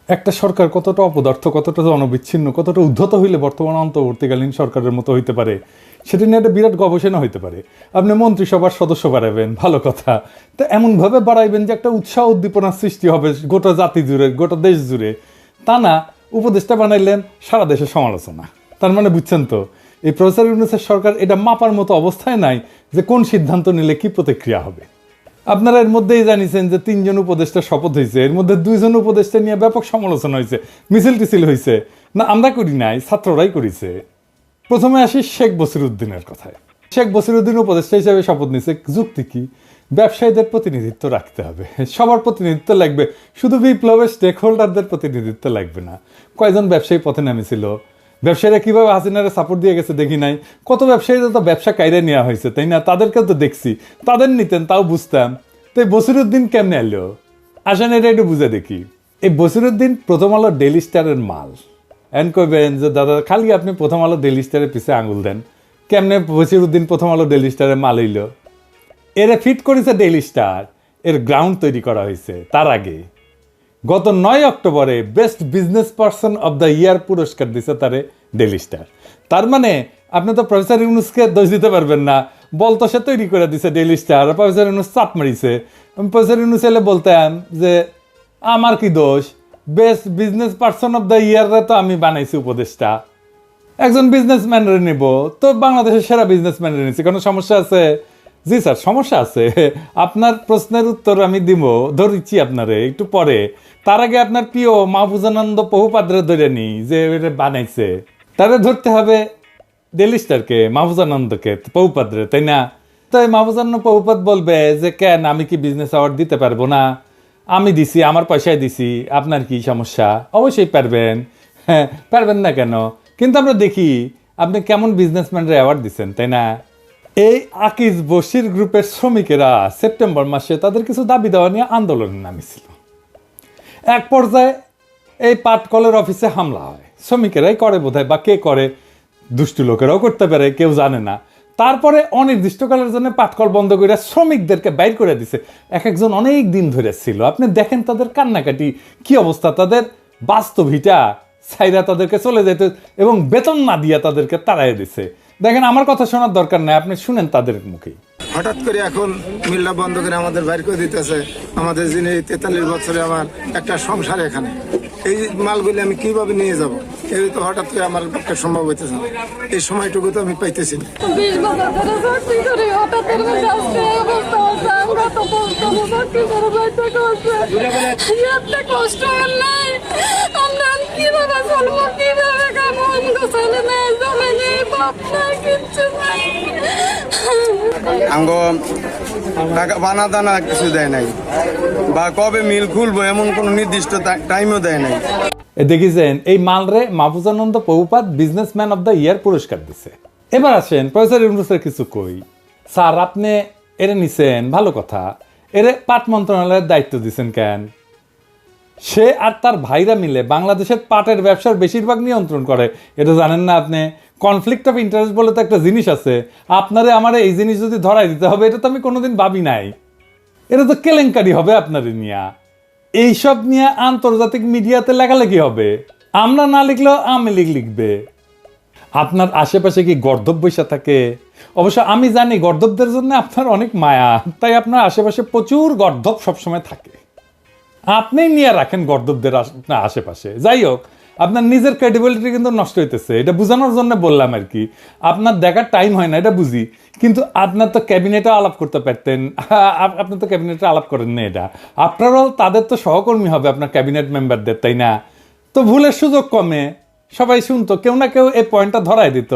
একটা সরকার কতটা অপদার্থ, কতটা জনবিচ্ছিন্ন, কতটা উদ্ধত হইলে বর্তমান অন্তর্বর্তীকালীন সরকারের মতো হইতে পারে, সেটা নিয়ে একটা বিরাট গবেষণা হইতে পারে। আপনি মন্ত্রিসভার সদস্য বাড়াবেন, ভালো কথা, তো এমনভাবে বাড়াইবেন যে একটা উৎসাহ উদ্দীপনার সৃষ্টি হবে গোটা জাতি জুড়ে, গোটা দেশ জুড়ে। তা না, উপদেষ্টা বানাইলেন, সারা দেশে সমালোচনা। তার মানে বুঝছেন তো, এই প্রফেসর ইউনূসের সরকার এটা মাপার মতো অবস্থায় নাই যে কোন সিদ্ধান্ত নিলে কি প্রতিক্রিয়া হবে। আপনারা এর মধ্যেই জানিয়েছেন যে 3 জন উপদেষ্টা শপথ হয়েছে, এর মধ্যে 2 জন উপদেষ্টা নিয়ে ব্যাপক সমালোচনা হয়েছে, মিছিল টিছিল হয়েছে। না, আমরা করি নাই, ছাত্ররাই করেছে। প্রথমে আসি শেখ বসিরউদ্দিনের কথায়। শেখ বসিরউদ্দিন উপদেষ্টা হিসেবে শপথ নিয়েছে, যুক্তি কি? ব্যবসায়ীদের প্রতিনিধিত্ব রাখতে হবে, সবার প্রতিনিধিত্ব লাগবে, শুধু বিপ্লবের স্টেক হোল্ডারদের প্রতিনিধিত্ব লাগবে না। কয়জন ব্যবসায়ী পথে নামেছিল, ব্যবসায়ীরা কিভাবে হাসিনারে সাপোর্ট দিয়ে গেছে দেখি নাই? কত ব্যবসায়ীদের তো ব্যবসা কায়রে নেওয়া হয়েছে, তাই না? তাদেরকেও তো দেখছি, তাদের নিতেন তাও বুঝতাম। তো এই বসিরউদ্দিন কেমনে এলো? আসেন এটা একটু বুঝে দেখি। এই বসিরউদ্দিন প্রথম আলো ডেইলি স্টারের মাল। এন কইবেন যে দাদা খালি আপনি প্রথম আলো ডেইলি স্টারের পিছে আঙুল দেন, কেমনে বসিরউদ্দিন প্রথম আলো ডেইলি স্টারের মাল হইল? এরে ফিট করেছে ডেইলি স্টার, এর গ্রাউন্ড তৈরি করা হয়েছে তার আগে। গত 9 অক্টোবরে best business person of the year পুরস্কার দিছে তারে ডেইলি স্টার। তার মানে আপনি তো প্রফেসর ইউনূসকে দোষ দিতে পারবেন না, বলতো সে তৈরি করে দিছে ডেইলি স্টার, প্রফেসর ইউনূস চাপ মারিছে। প্রফেসর ইউনূস এলে বলতাম যে আমার কি দোষ, best business person of the ইয়ারে তো আমি বানাইছি উপদেষ্টা। একজন বিজনেসম্যানরে নিব, তো বাংলাদেশের সেরা বিজনেসম্যানরে নিচ্ছি, কোনো সমস্যা আছে? জি স্যার, সমস্যা আছে। আপনার প্রশ্নের উত্তর আমি দিব, ধরিচ্ছি আপনারে একটু পরে। তার আগে আপনার প্রিয় মাহফুজানন্দ বহুপাদ্রে ধরে নি, যে বানাইছে, তারে ধরতে হবে ডেইলি স্টারকে, মাহফুজানন্দকে, বহুপাদ্রে, তাই না? তাই মাহফুজানন্দ বহুপাদ বলবে যে কেন আমি কি বিজনেস অ্যাওয়ার্ড দিতে পারবো না? আমি দিছি, আমার পয়সায় দিছি, আপনার কি সমস্যা? অবশ্যই পারবেন। হ্যাঁ, পারবেন না কেন? কিন্তু আমরা দেখি আপনি কেমন বিজনেসম্যানরা অ্যাওয়ার্ড দিচ্ছেন, তাই না? এই আকিজ বশির গ্রুপের শ্রমিকেরা সেপ্টেম্বর মাসে তাদের কিছু দাবি দেওয়া নিয়ে আন্দোলনে নামিছিল। এক পর্যায়ে এই পাটকলের অফিসে হামলা হয়। শ্রমিকেরাই করে বোধহয়, বা কে করে, দুষ্টু লোকেরাও করতে পারে, কেউ জানে না। তারপরে অনির্দিষ্টকালের জন্য পাটকল বন্ধ করে শ্রমিকদেরকে বাইর করে দিছে। এক একজন অনেক দিন ধরে ছিল। আপনি দেখেন তাদের কান্নাকাটি, কি অবস্থা, তাদের বাস্তবিটা ছাইরা তাদেরকে চলে যেতে এবং বেতন না দিয়া তাদেরকে তাড়াই দিছে। দেখেন, আমার কথা শোনার দরকার নাই, আপনি শুনেন তাদের মুখেই। হঠাৎ করে এখন মিল্লা বন্ধ করে আমাদের বাইর করে দিতেছে। আমাদের যিনি 43 বছরে আমার একটা সংসার, এখানে এই মালগুলি আমি কিভাবে নিয়ে যাব? এই তো হঠাৎ করে আমার পক্ষে সম্ভব হইতেছে না, এই সময়টুকু তো আমি পাইতেছি না। 20 বছর ধরে চাকরি করি, হঠাৎ করে আজকে এই অবস্থা হচ্ছে। আমরা তো কষ্ট চাকরি করে বাচ্চা করছে, এত কষ্ট আর নাই। আমরা কিভাবে চলবো, কিভাবে খাবো? আমাকে ছেলে মেয়ে জমে নেই, বাপ নাই, কিচ্ছু নাই। আঙ্গ টাকা বানা দানা কিছু দেয় নাই, বা কবে মিল খুলবো এমন কোনো নির্দিষ্ট টাইমও দেয় নাই। দেখেছেন, এই মালরে Mahfuzananda বহুপাত businessman of the year পুরস্কার দিছে। এবার আসেন প্রফেসর ইউনূসের কিছু কই। স্যার, আপনি এরে নিছেন, ভালো কথা, এরে পাট মন্ত্রণালয়ের দায়িত্ব দিছেন কেন? সে আর তার ভাইরা মিলে বাংলাদেশের পাটের ব্যবসার বেশিরভাগ নিয়ন্ত্রণ করে, এটা জানেন না আপনি? কনফ্লিক্ট অফ ইন্টারেস্ট বলে তো একটা জিনিস আছে। আপনারে আমারে এই জিনিস যদি ধরাই দিতে হবে, এটা তো আমি কোনোদিন ভাবি নাই। এটা তো কেলেঙ্কারি হবে আপনারে নিয়া। এইসব নিয়ে আন্তর্জাতিক মিডিয়াতে লেখালেখি হবে, আমরা না লিখলেও আওয়ামী লীগ লিখবে। আপনার আশেপাশে কি গর্দভ বৈশা থাকে? অবশ্য আমি জানি গর্দভদের জন্য আপনার অনেক মায়া, তাই আপনার আশেপাশে প্রচুর গর্দভ সবসময় থাকে। আপনি নিয়ে রাখেন গর্দভদের আশেপাশে। যাই হোক, আপনার নিজের ক্রেডিবিলিটি কিন্তু নষ্ট হইতেছে, এটা বোঝানোর জন্য বললাম আর কি। আপনার দেখার টাইম হয় না, এটা বুঝি, কিন্তু আপনার তো ক্যাবিনেটে আলাপ করতে পারতেন। আপনি তো ক্যাবিনেটে আলাপ করেন না, এটা আপনারও তাদের তো সহকর্মী হবে আপনার ক্যাবিনেট মেম্বারদের, তাই না? তো ভুলের সুযোগ কমে, সবাই শুনতো, কেউ না কেউ এই পয়েন্টটা ধরাই দিত।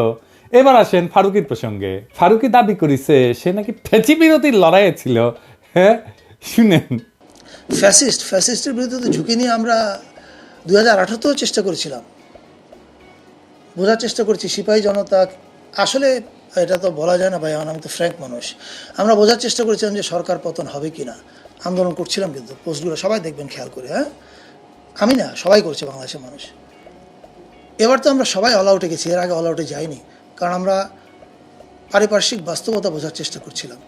এবার আসেন ফারুকির প্রসঙ্গে। ফারুকি দাবি করেছে সে নাকি ফেঁচি বিরোধী লড়াইয়ে ছিল। হ্যাঁ, শুনেন। ফ্যাসিস্টের বিরুদ্ধে তো ঝুঁকি নিয়ে আমরা 2018তেও চেষ্টা করেছিলাম, বোঝার চেষ্টা করছি সিপাহী জনতা। আসলে এটা তো বলা যায় না ভাই, আমি তো ফ্র্যাঙ্ক মানুষ। আমরা বোঝার চেষ্টা করেছিলাম যে সরকার পতন হবে কি না, আন্দোলন করছিলাম, কিন্তু পোস্টগুলো সবাই দেখবেন খেয়াল করে। হ্যাঁ, আমি না, সবাই করছে বাংলাদেশের মানুষ। এবার তো আমরা সবাই অল আউটে গেছি, এর আগে অল আউটে যাইনি, কারণ আমরা পারিপার্শ্বিক বাস্তবতা বোঝার চেষ্টা করছিলাম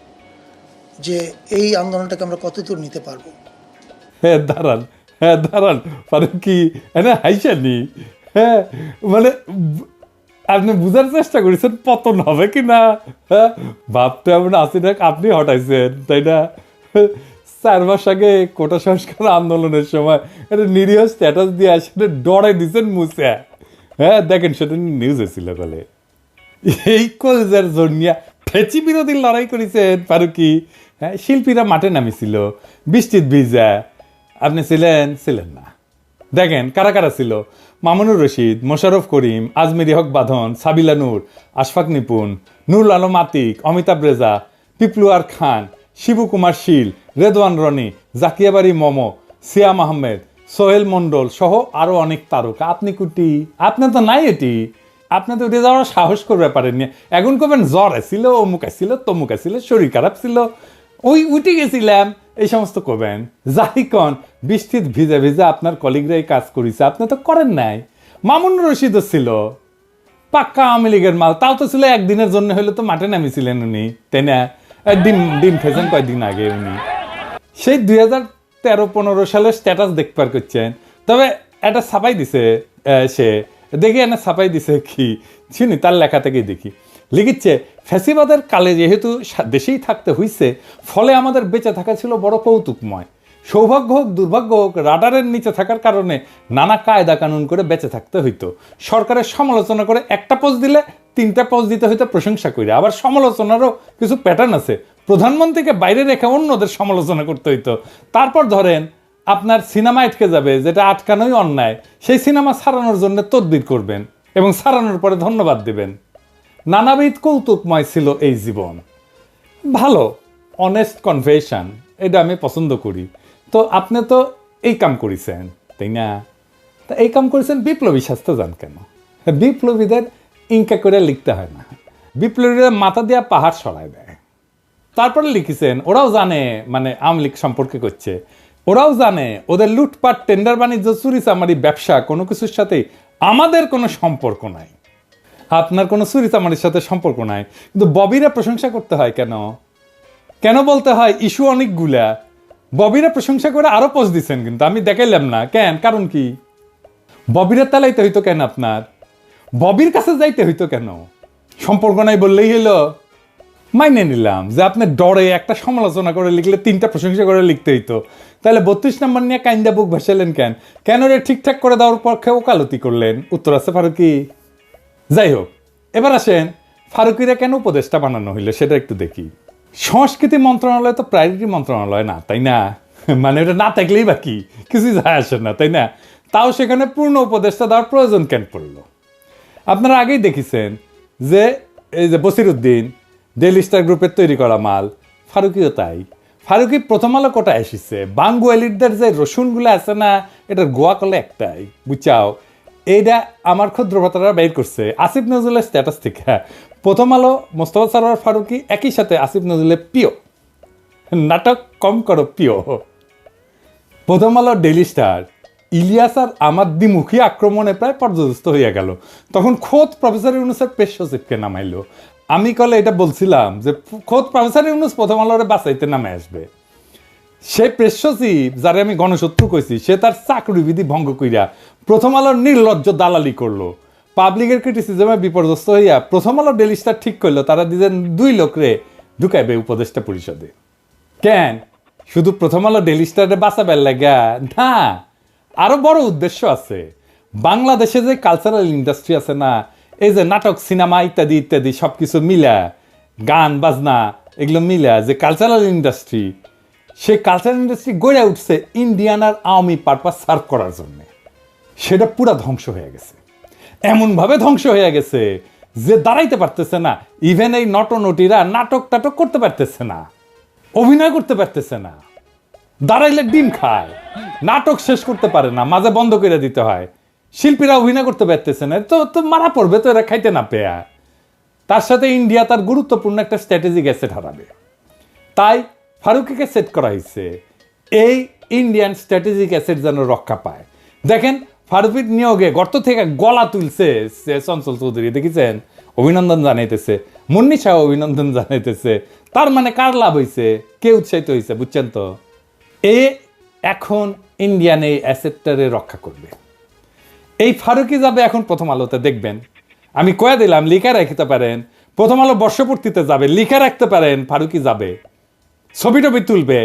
যে এই আন্দোলনটাকে আমরা কতদূর নিতে পারবো। হ্যাঁ, দাঁড়ান, হ্যাঁ দাঁড়ান ফারুকি হ্যাঁ হাইসানি হ্যাঁ মানে আপনি বুঝার চেষ্টা করেছেন পতন হবে কি না, হ্যাঁ ভাবতে হবে না আসিনাক আপনি হটাইছেন তাই না। 4 মাস আগে কোটা সংস্কার আন্দোলনের সময় একটা নিরীহ স্ট্যাটাস দিয়ে আসলে ডরে দিচ্ছেন মুছে, হ্যাঁ দেখেন সেটা নিউজে ছিল বলে। এই কলেজের জন্যিয়া ফেচি বিরোধী লড়াই করেছেন ফারুকি, হ্যাঁ শিল্পীরা মাঠে নামিছিল বৃষ্টির ভিজা, আপনি ছিলেন না। দেখেন কারা কারা ছিল, মামুনুর রশিদ, মোশাররফ করিম, আজমেরি হক বাঁধন, সাবিলা নূর, আশফাক নিপুন, নুরুল আলম আতিক, অমিতাভ রেজা, পিপলুয়ার খান, শিবু কুমার শীল, রেদওয়ান রনি, জাকিয়াবাড়ি মমো, সিয়াম আহমেদ, সোহেল মন্ডল সহ আরো অনেক তারকা। আপনি কুটি, আপনি তো নাই এটি, আপনি তো উঠে যাওয়ার সাহস করবে পারেননি। এখন করবেন জ্বর আসছিল, অমুক আসছিল, তমুক আসছিল, শরীর খারাপ ছিল, ওই উঠে গেছিলাম, এই সমস্ত করবেন। যাই কন বৃষ্টির ভিজা ভিজা আপনার কলিগরাই কাজ করেছে, আপনি তো করেন নাই। মামুনুর রশিদও ছিল পাক্কা আওয়ামী লীগের মাল, তাও তো ছিল একদিনের জন্য হলে তো মাঠে নামিয়েছিলেন উনি, তাই না? ডিম খেয়েছেন কয়েকদিন আগে উনি, সেই 2013-15 সালের স্ট্যাটাস দেখবার করছেন। তবে একটা ছাপাই দিছে সে, দেখি এনে ছাপাই দিছে কি চিনি, তার লেখা থেকেই দেখি লিখিচ্ছে, ফ্যাসিবাদের কালে যেহেতু দেশেই থাকতে হইছে, ফলে আমাদের বেঁচে থাকা ছিল বড় কৌতুকময়। সৌভাগ্য হোক দুর্ভাগ্য হোক, রাডারের নিচে থাকার কারণে নানা কায়দা কানুন করে বেঁচে থাকতে হইতো। সরকারের সমালোচনা করে একটা পোস্ট দিলে 3টা পোস্ট দিতে হইতো প্রশংসা করে। আবার সমালোচনারও কিছু প্যাটার্ন আছে, প্রধানমন্ত্রীকে বাইরে রেখে অন্যদের সমালোচনা করতে হইতো। তারপর ধরেন আপনার সিনেমা আটকে যাবে, যেটা আটকানোই অন্যায়, সেই সিনেমা ছাড়ানোর জন্য তদবির করবেন এবং ছাড়ানোর পরে ধন্যবাদ দেবেন। নানাবিধ কৌতুকময় ছিল এই জীবন। ভালো অনেস্ট কনফেশন, এটা আমি পছন্দ করি। তো আপনি তো এই কাম করেছেন তাই না? তা এই কাম করেছেন বিপ্লবী শাস্ত্র যান কেন? বিপ্লবীদের ইনকা করে লিখতে হয় না, বিপ্লবীরা মাথা দিয়া পাহাড় সরায় দেয়। তারপরে লিখেছেন ওরাও জানে, মানে আওয়ামী লীগ সম্পর্কে করছে, ওরাও জানে ওদের লুটপাট, টেন্ডার বাণিজ্য, চুরি চামারি, ব্যবসা কোনো কিছুর সাথে আমাদের কোনো সম্পর্ক নাই, আপনার কোনো চুরি চামারির সাথে সম্পর্ক নাই। কিন্তু ববিরা প্রশংসা করতে হয় কেন? কেন বলতে হয় ইস্যু অনেকগুলা, ববিরা প্রশংসা করে আরো পোস্ট দিচ্ছেন কিন্তু আমি দেখাইলাম না কেন, কারণ কি? ববিরা তালাইতে হইতো কেন? আপনার ববির কাছে যাইতে হইতো কেন? সম্পর্ক নাই বললেই হলো। মাইনে নিলাম যে আপনি ডরে একটা সমালোচনা করে লিখলে 3টা প্রশংসা করে লিখতে হইতো, তাহলে 32 নম্বর নিয়ে কাইন্দা বুক ভাসালেন কেন? কেন রে ঠিকঠাক করে দেওয়ার পক্ষে ওকালতি করলেন? উত্তর আছে ফারুকি। যাই হোক, এবার আসেন ফারুকিরা কেন উপদেষ্টা বানানো হইলো সেটা একটু দেখি। সংস্কৃতি মন্ত্রণালয় তো প্রায়োরিটি মন্ত্রণালয় না, তাই না? মানে ওটা না থাকলেই বাকি কিছুই যায় আসে না, তাই না? তাও সেখানে পূর্ণ উপদেষ্টা দেওয়ার প্রয়োজন কেন পড়লো? আপনারা আগেই দেখেছেন যে এই যে বসিরউদ্দিন ডেইলি স্টার গ্রুপের তৈরি করা মাল, ফারুকিও তাই। ফারুকি প্রথম আলো কোটায় এসেছে, বাঙ্গু এলিটদের যে রসুনগুলো আছে না, এটার গোয়া কলে একটাই, বুঝাও। এইটা আমার ক্ষুদ্র ভাতারা বের করছে আসিফ নজরুলের স্ট্যাটাস থেকে। প্রথম আলো, মোস্তফা সরোয়ার ফারুকি একই সাথে আসিফ নজরুলের প্রিয়, নাটক কম করো প্রিয়। প্রথম আলো ডেইলি স্টার ইলিয়াস আর আমার দ্বিমুখী আক্রমণে প্রায় পর্যদস্ত হইয়া গেল। তখন খোদ প্রফেসর ইউনুসের প্রেস সচিবকে নামাইলো। আমি কলে এটা বলছিলাম যে খোদ প্রফেসর ইউনুস প্রথম আলোরে বাঁচাইতে নামে আসবে। সেই প্রেস সচিব যারে আমি গণশত্রু কইছি, সে তার চাকরি বিধি ভঙ্গ কইরা প্রথম আলোর নির্লজ্জ দালালি করলো। পাবলিকের ক্রিটিসিজমে বিপর্যস্ত হইয়া প্রথম আলো ডেইলি স্টার ঠিক করলো তারা দিলেন 2 লোকরে ঢুকাইবে উপদেষ্টা পরিষদে। কেন? শুধু প্রথম আলো ডেইলি স্টারে বাঁচাবার লাগা না, আরো বড় উদ্দেশ্য আছে। বাংলাদেশে যে কালচারাল ইন্ডাস্ট্রি আছে না, এই যে নাটক, সিনেমা ইত্যাদি ইত্যাদি সবকিছু মিলা, গান বাজনা এগুলো মিলা যে কালচারাল ইন্ডাস্ট্রি, সেই কালচারাল ইন্ডাস্ট্রি গড়ে উঠছে ইন্ডিয়ান আর আওয়ামী পারপাস সার্ভ করার জন্য। সেটা পুরা ধ্বংস হয়ে গেছে, এমনভাবে ধ্বংস হয়ে গেছে যে দাঁড়াইতে পারতেছে না। ইভেন এই নটনটিরা নাটক টাটক করতে পারতেছে না, অভিনয় করতে পারতেছে না, দাঁড়াইলে ডিম খায়, নাটক শেষ করতে পারে না, মাঝে বন্ধ করে দিতে হয়। শিল্পীরা অভিনয় করতে পারতেছে না, তো মারা পড়বে তো এরা খাইতে না পেয়া। তার সাথে ইন্ডিয়া তার গুরুত্বপূর্ণ একটা স্ট্র্যাটেজিক অ্যাসেট হারাবে। তাই ফারুকিকে সেট করা হয়েছে এই ইন্ডিয়ান স্ট্র্যাটেজিক অ্যাসেট যেন রক্ষা পায়। দেখেন ফারুকির নিয়োগে গর্ত থেকে গলা তুলছে চঞ্চল চৌধুরী, দেখেছেন? অভিনন্দন জানাইতেছে, মুন্নি শাহ অভিনন্দন জানাইতেছে। তার মানে কার লাভ হয়েছে? কে উৎসাহিত হয়েছে? বুঝছেন তো? এখন ইন্ডিয়ান এই অ্যাসেটটারে রক্ষা করবে। এই ফারুকি যাবে এখন প্রথম আলোতে, দেখবেন আমি কয়ে দিলাম, লিখে রাখতে পারেন, প্রথম আলো বর্ষপূর্তিতে যাবে, লিখে রাখতে পারেন ফারুকি যাবে, ছবি টবি তুলবে,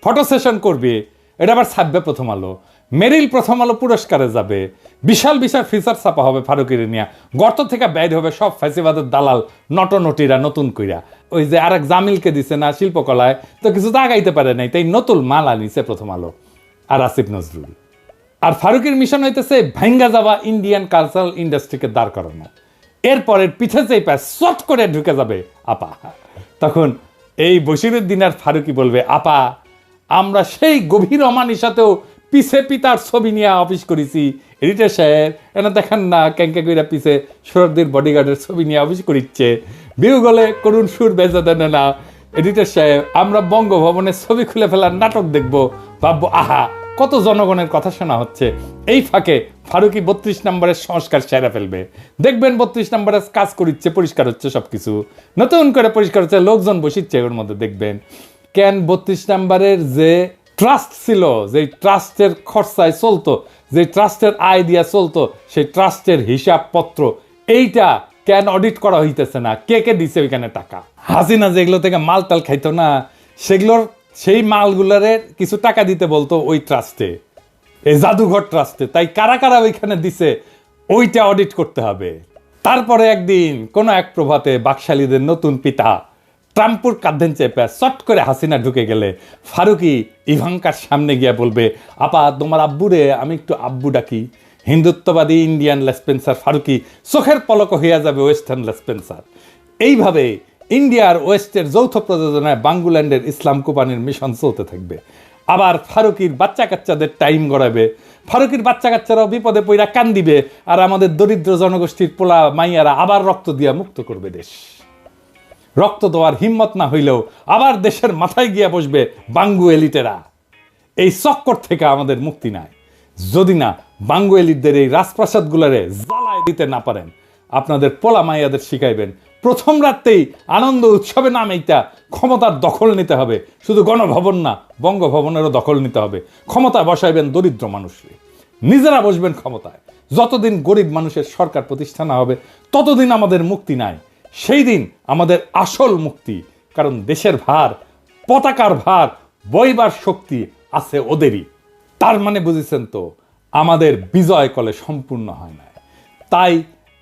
ফটো সেশন করবে, এটা আবার ছাপবে প্রথম আলো, মেরিল প্রথম আলো পুরস্কারে যাবে, বিশাল বিশাল ফিচার ছাপা হবে ফারুকির নিয়ে, গর্ত থেকে বের হবে সব ফ্যাসিবাদের দালাল নটনটিরা নতুন কইরা। ওই যে আরেক জামিলকে দিছে না শিল্পকলায়, তো কিছু তো আগাইতে পারে নাই, তাই নতুন মাল আনিছে প্রথম আলো আর আসিফ নজরুল। আর ফারুকের মিশন হইতেছে ভাঙ্গা যাওয়া ইন্ডিয়ান কালচারাল ইন্ডাস্ট্রিকে দাঁড় করানো। এরপরের পিছে যেই পায় শট করে ঢুকে যাবে আপা, তখন এই বশিরুদ্দিন আর ফারুকি বলবে, আপা আমরা সেই গভীর অমানিসাতেও পিছে পিতার ছবি নিয়ে অফিস করেছি, এডিটর সাহেব এনা দেখেন না ক্যাঙ্কা কইরা পিছে শরদ্দির বডিগার্ডের ছবি নিয়ে অফিস করিচ্ছে, বিউগলে করুণ সুর বেজা দেন না এডিটর সাহেব, আমরা বঙ্গভবনের ছবি খুলে ফেলার নাটক দেখবো, ভাববো আহা কত জনগণের কথা শোনা হচ্ছে। এই ফাঁকে ফারুকি 32 নম্বরের সংস্কার সেরা ফেলবে, দেখবেন 32 নম্বরের কাজ করিচ্ছে, পরিষ্কার হচ্ছে, সবকিছু নতুন করে পরিষ্কার হচ্ছে, লোকজন বসিচ্ছে ওর মধ্যে। দেখবেন কেন 32 নম্বরের যে ট্রাস্ট ছিল, যে ট্রাস্টের খরচায় চলতো, যে ট্রাস্টের আয় দিয়া চলতো, সেই ট্রাস্টের হিসাবপত্র এইটা কেন অডিট করা হইতেছে না, কে কে দিছে ওইখানে টাকা। হাসিনা যেগুলো থেকে মাল টাল খাইতো না, সেগুলোর সেই মালগুলারে কিছু টাকা দিতে বলতো ওই ট্রাস্টে, এই জাদুঘর ট্রাস্টে, তাই কারা কারা ওইখানে দিছে ওইটা অডিট করতে হবে। তারপরে একদিন কোনো এক প্রভাতে বাকশালীদের নতুন পিতা ট্রাম্পুর কাঁধেন চেপে চট করে হাসিনা ঢুকে গেলে ফারুকি ইভাঙ্কার সামনে গিয়া বলবে, আপা তোমার আব্বুরে আমি একটু আব্বু ডাকি। হিন্দুত্ববাদী ইন্ডিয়ান লেসপেন্সার ফারুকি চোখের পলক হইয়া যাবে ওয়েস্টার্ন লেসপেন্সার। এইভাবে ইন্ডিয়ার ওয়েস্টের যৌথ প্রযোজনায় বাঙ্গুল্যান্ডের ইসলাম কোম্পানির মিশন চলতে থাকবে। আবার ফারুকির বাচ্চা কাচ্চাদের টাইম গড়াবে, ফারুকির বাচ্চা কাচ্চারাও বিপদে পইরা কান্দিবে, আর আমাদের দরিদ্র জনগোষ্ঠীর পোলা মাইয়ারা আবার রক্ত দিয়া মুক্ত করবে দেশ। রক্ত দেওয়ার হিম্মত না হইলেও আবার দেশের মাথায় গিয়া বসবে বাঙ্গু এলিটেরা। এই চক্কর থেকে আমাদের মুক্তি নাই যদি না বাঙ্গু এলিটদের এই রাজপ্রাসাদগুলারে জ্বালায় দিতে না পারেন। আপনাদের পোলা মাইয়াদের শিখাইবেন প্রথম রাতেই আনন্দ উৎসবে নাম এইটা ক্ষমতার দখল নিতে হবে, শুধু গণভবন না বঙ্গভবনেরও দখল নিতে হবে। ক্ষমতায় বসাইবেন দরিদ্র মানুষকে, নিজেরা বসবেন ক্ষমতায়। যতদিন গরিব মানুষের সরকার প্রতিষ্ঠা না হবে ততদিন আমাদের মুক্তি নাই। সেই দিন আমাদের আসল মুক্তি, কারণ দেশের ভার, পতাকার ভার বইবার শক্তি আছে ওদেরই। তার মানে বুঝেছেন তো, আমাদের বিজয় কলে সম্পূর্ণ হয় না। তাই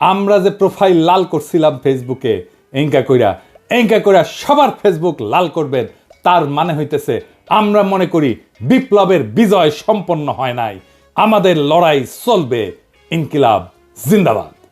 আমরা যে প্রোফাইল লাল করছিলাম ফেসবুকে এঙ্কা কইরা সবার ফেসবুক লাল করবেন, তার মানে হইতেছে আমরা মনে করি বিপ্লবের বিজয় সম্পন্ন হয় নাই, আমাদের লড়াই চলবে। ইনকিলাব জিন্দাবাদ।